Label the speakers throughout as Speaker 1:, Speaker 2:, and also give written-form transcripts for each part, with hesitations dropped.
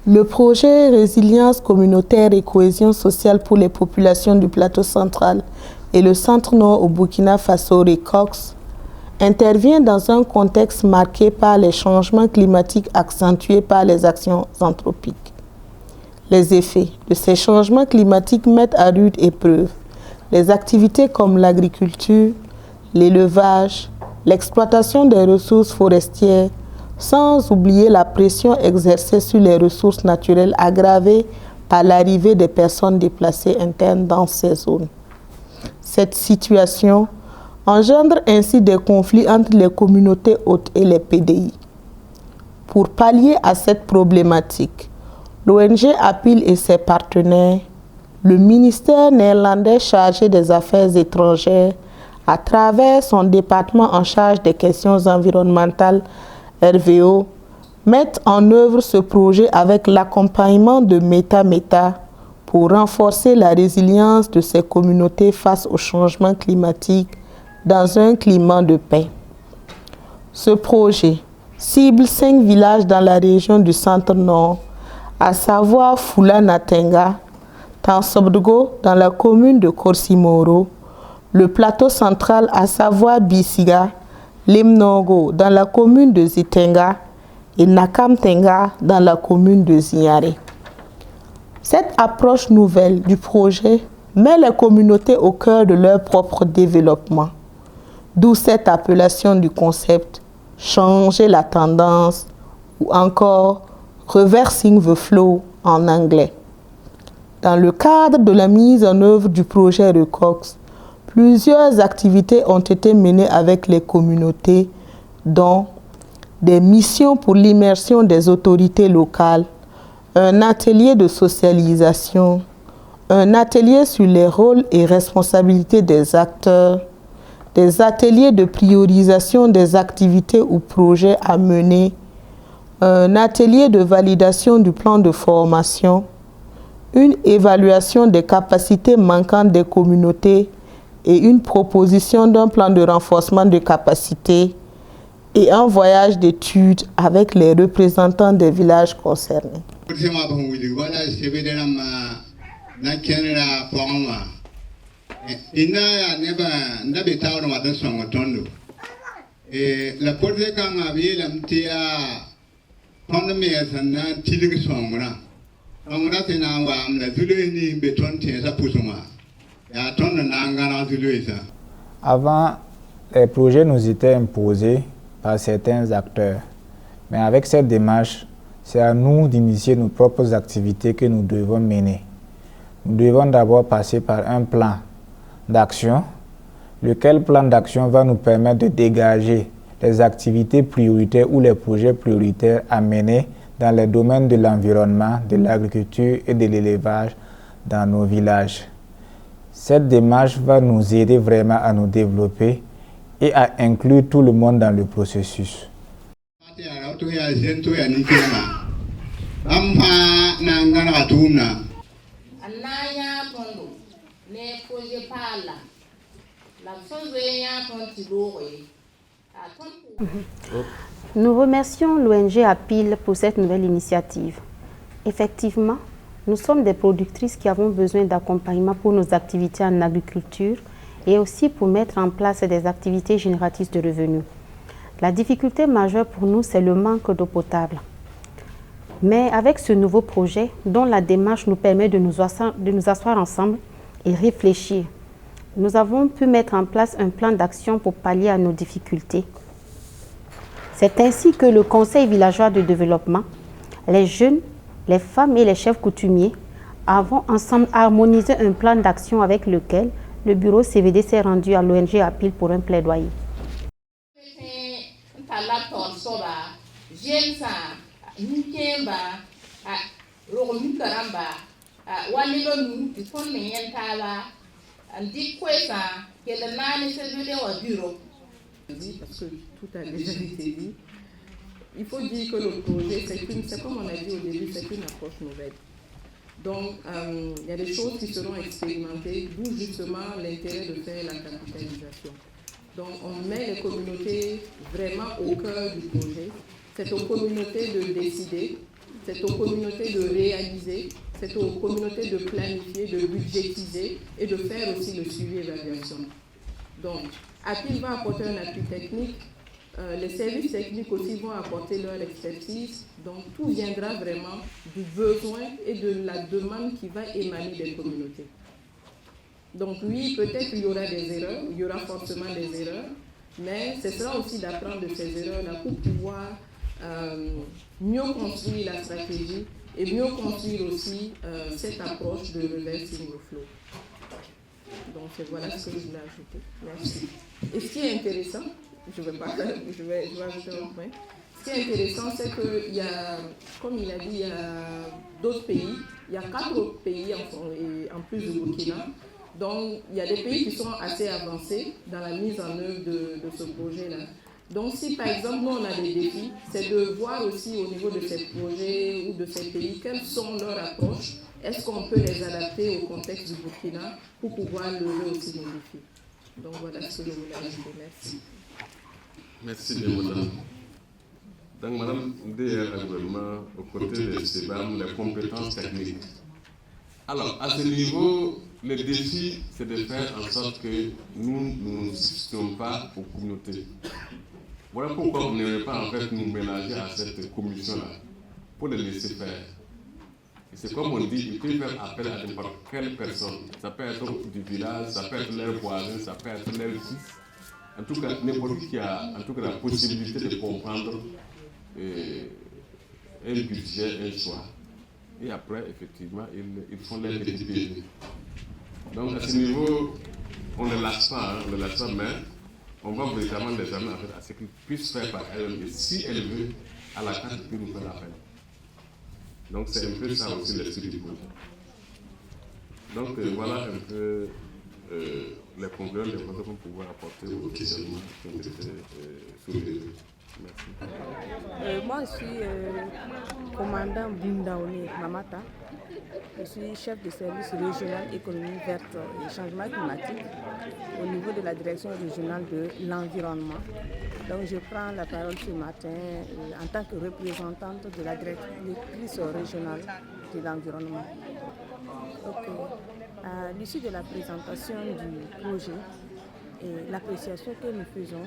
Speaker 1: Le projet Résilience communautaire et cohésion sociale pour les populations du plateau central et le centre-nord au Burkina Faso, RECOX, intervient dans un contexte marqué par les changements climatiques accentués par les actions anthropiques. Les effets de ces changements climatiques mettent à rude épreuve les activités comme l'agriculture, l'élevage, l'exploitation des ressources forestières, sans oublier la pression exercée sur les ressources naturelles aggravée par l'arrivée des personnes déplacées internes dans ces zones. Cette situation engendre ainsi des conflits entre les communautés hôtes et les PDI. Pour pallier à cette problématique, l'ONG APIL et ses partenaires, le ministère néerlandais chargé des Affaires étrangères, à travers son département en charge des questions environnementales, RVO, mettent en œuvre ce projet avec l'accompagnement de Meta pour renforcer la résilience de ces communautés face au changement climatique dans un climat de paix. Ce projet cible 5 villages dans la région du centre-nord, à savoir Fula-Natenga, Tansobdgo dans la commune de Korsimoro, le plateau central à savoir Bisiga, Limnogo dans la commune de Zitenga et Nakamtenga dans la commune de Zinyare. Cette approche nouvelle du projet met les communautés au cœur de leur propre développement, d'où cette appellation du concept « changer la tendance » ou encore « reversing the flow » en anglais. Dans le cadre de la mise en œuvre du projet RECOX, plusieurs activités ont été menées avec les communautés, dont des missions pour l'immersion des autorités locales, un atelier de socialisation, un atelier sur les rôles et responsabilités des acteurs, des ateliers de priorisation des activités ou projets à mener, un atelier de validation du plan de formation, une évaluation des capacités manquantes des communautés et une proposition d'un plan de renforcement de capacités et un voyage d'études avec les représentants des villages concernés.
Speaker 2: Avant, les projets nous étaient imposés par certains acteurs. Mais avec cette démarche, c'est à nous d'initier nos propres activités que nous devons mener. Nous devons d'abord passer par un plan d'action, lequel plan d'action va nous permettre de dégager les activités prioritaires ou les projets prioritaires à mener dans les domaines de l'environnement, de l'agriculture et de l'élevage dans nos villages. Cette démarche va nous aider vraiment à nous développer et à inclure tout le monde dans le processus.
Speaker 3: Nous remercions l'ONG APIL pour cette nouvelle initiative. Effectivement, nous sommes des productrices qui avons besoin d'accompagnement pour nos activités en agriculture et aussi pour mettre en place des activités génératrices de revenus. La difficulté majeure pour nous, c'est le manque d'eau potable. Mais avec ce nouveau projet, dont la démarche nous permet de nous asseoir ensemble et réfléchir, nous avons pu mettre en place un plan d'action pour pallier à nos difficultés. C'est ainsi que le Conseil villageois de développement, les jeunes, les femmes et les chefs coutumiers avons ensemble harmonisé un plan d'action avec lequel le bureau CVD s'est rendu à l'ONG APIL pour un plaidoyer.
Speaker 4: Parce que tout a déjà été dit. Il faut dire que le projet, c'est comme on a dit au début, c'est une approche nouvelle. Donc, il y a des choses qui seront expérimentées, d'où justement l'intérêt de faire la capitalisation. Donc, on met les communautés vraiment au cœur du projet. C'est aux communautés de décider, c'est aux communautés de réaliser, c'est aux communautés de planifier, de budgétiser et de faire aussi le suivi et l'évaluation. Donc, APIL va apporter un appui technique, les services techniques aussi vont apporter leur expertise, donc tout viendra vraiment du besoin et de la demande qui va émaner des communautés. Donc oui, peut-être il y aura des erreurs, il y aura forcément des erreurs, mais ce sera aussi d'apprendre de ces erreurs-là pour pouvoir mieux construire la stratégie et mieux construire aussi cette approche de reversing the flow. Donc voilà ce que je voulais ajouter. Merci. Et ce qui est intéressant, je vais ajouter un point. Ce qui est intéressant, c'est qu'il y a, comme il a dit, il y a d'autres pays, il y a 4 autres pays en plus du Burkina. Donc il y a des pays qui sont assez avancés dans la mise en œuvre de ce projet-là. Donc si par exemple nous on a des défis, c'est de voir aussi au niveau de ces projets ou de ces pays quelles sont leurs approches. Est-ce qu'on peut les adapter au contexte du Burkina pour pouvoir lever aussi nos défis? Donc voilà ce que je voulais ajouter. Merci.
Speaker 5: Merci bien, madame. Donc, madame DR actuellement, aux côtés de CEBAM, les compétences techniques. Alors, à ce niveau, le défi, c'est de faire en sorte que nous ne nous substituons pas aux communautés. Voilà pourquoi vous n'aimez pas en fait nous mélanger à cette commission-là, pour les laisser faire. Et c'est comme on dit, ils peuvent faire appel à n'importe quelle personne. Ça peut être du village, ça peut être leur voisin, ça peut être leur fils. En tout cas, n'importe qui a en tout cas la possibilité de comprendre un budget, un choix. Et après, effectivement, ils font leur petit pays. Donc, à ce niveau, on ne lâche pas, mais on va véritablement les amener à ce qu'ils puissent faire par elles-mêmes. Et si elles veulent, à la carte, ils peuvent nous faire appel. Donc, c'est un peu ça aussi l'esprit du projet. Donc, voilà un peu les conclusions des projets qu'on pouvoir apporter aux questionnements qui ont été soulevés. Merci.
Speaker 6: Moi, je suis commandant Bundaone Mamata. Je suis chef de service régional économie verte et changement climatique au niveau de la direction régionale de l'environnement. Donc, je prends la parole ce matin en tant que représentante de la directrice régionale de l'environnement. À l'issue de la présentation du projet, et l'appréciation que nous faisons,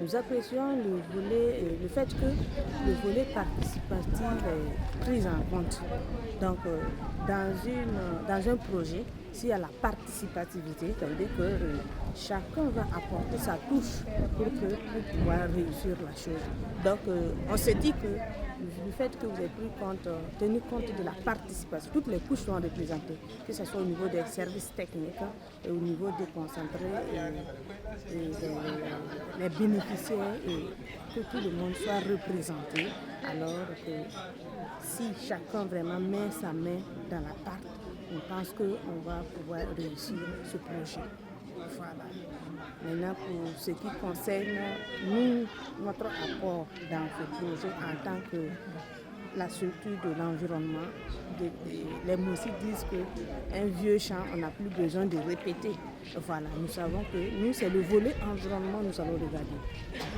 Speaker 6: nous apprécions le fait que le volet participatif est pris en compte. Donc, dans un projet, s'il y a la participativité, ça veut dire que chacun va apporter sa touche pour pouvoir réussir la chose. Donc, on se dit que le fait que vous avez tenu compte de la participation, toutes les couches sont représentées, que ce soit au niveau des services techniques et au niveau des concentrés et les bénéficiaires et que tout le monde soit représenté. Alors que si chacun vraiment met sa main dans la pâte, on pense qu'on va pouvoir réussir ce projet. Voilà. Maintenant, pour ce qui concerne notre apport dans ce projet en tant que la structure de l'environnement, les mots aussi disent qu'un vieux chant, on n'a plus besoin de répéter. Voilà, nous savons que nous, c'est le volet environnement, nous allons regarder.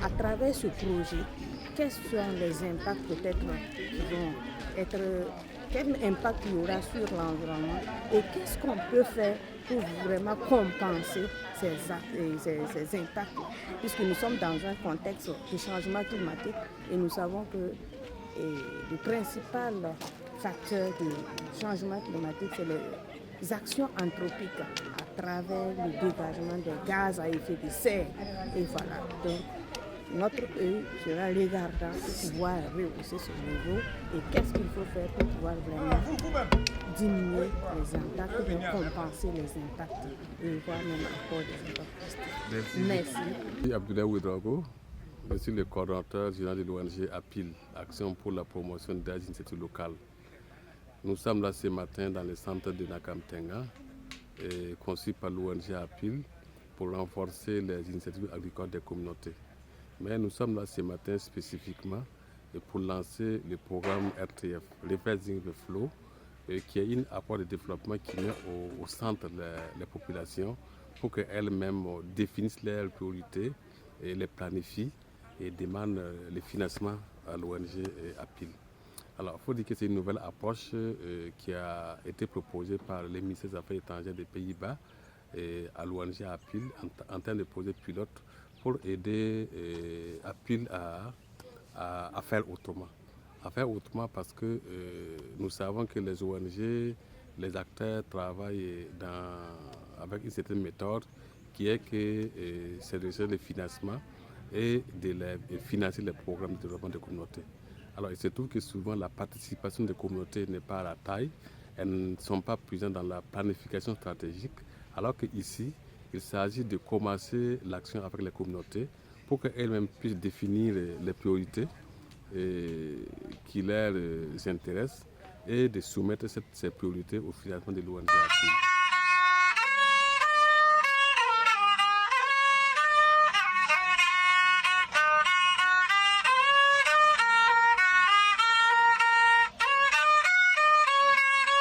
Speaker 6: À travers ce projet, quels sont les impacts peut-être qui vont être... Quel impact il y aura sur l'environnement et qu'est-ce qu'on peut faire pour vraiment compenser ces impacts, puisque nous sommes dans un contexte de changement climatique et nous savons que le principal facteur du changement climatique, c'est les actions anthropiques à travers le dégagement des gaz à effet de serre. Et voilà. Donc, notre œil sera regardant pour pouvoir rehausser ce niveau et qu'est-ce qu'il faut faire pour pouvoir vraiment diminuer les impacts, pour compenser les impacts et voir même encore des impacts. Merci.
Speaker 5: Je suis Abdoulaye Ouedraogo, je suis le coordonnateur général de l'ONG APIL, Action pour la promotion des initiatives locales. Nous sommes là ce matin dans le centre de Nakamtenga, conçu par l'ONG APIL pour renforcer les initiatives agricoles des communautés. Mais nous sommes là ce matin spécifiquement pour lancer le programme RTF, Reversing the Flow, qu'il y ait une apport de développement qui met au centre les populations pour qu'elles-mêmes définissent leurs priorités et les planifient et demandent les financements à l'ONG APIL. Alors, il faut dire que c'est une nouvelle approche qui a été proposée par le ministère des Affaires étrangères des Pays-Bas à l'ONG APIL en termes de projet pilote pour aider APIL à faire autrement. À faire autrement parce que nous savons que les ONG, les acteurs travaillent avec une certaine méthode qui est que c'est de chercher le financement et de financer les programmes de développement des communautés. Alors il se trouve que souvent la participation des communautés n'est pas à la taille, elles ne sont pas présentes dans la planification stratégique, alors qu'ici, il s'agit de commencer l'action avec les communautés pour qu'elles-mêmes puissent définir les priorités qui leur intéressent et de soumettre ces priorités au financement de l'ONG APIL.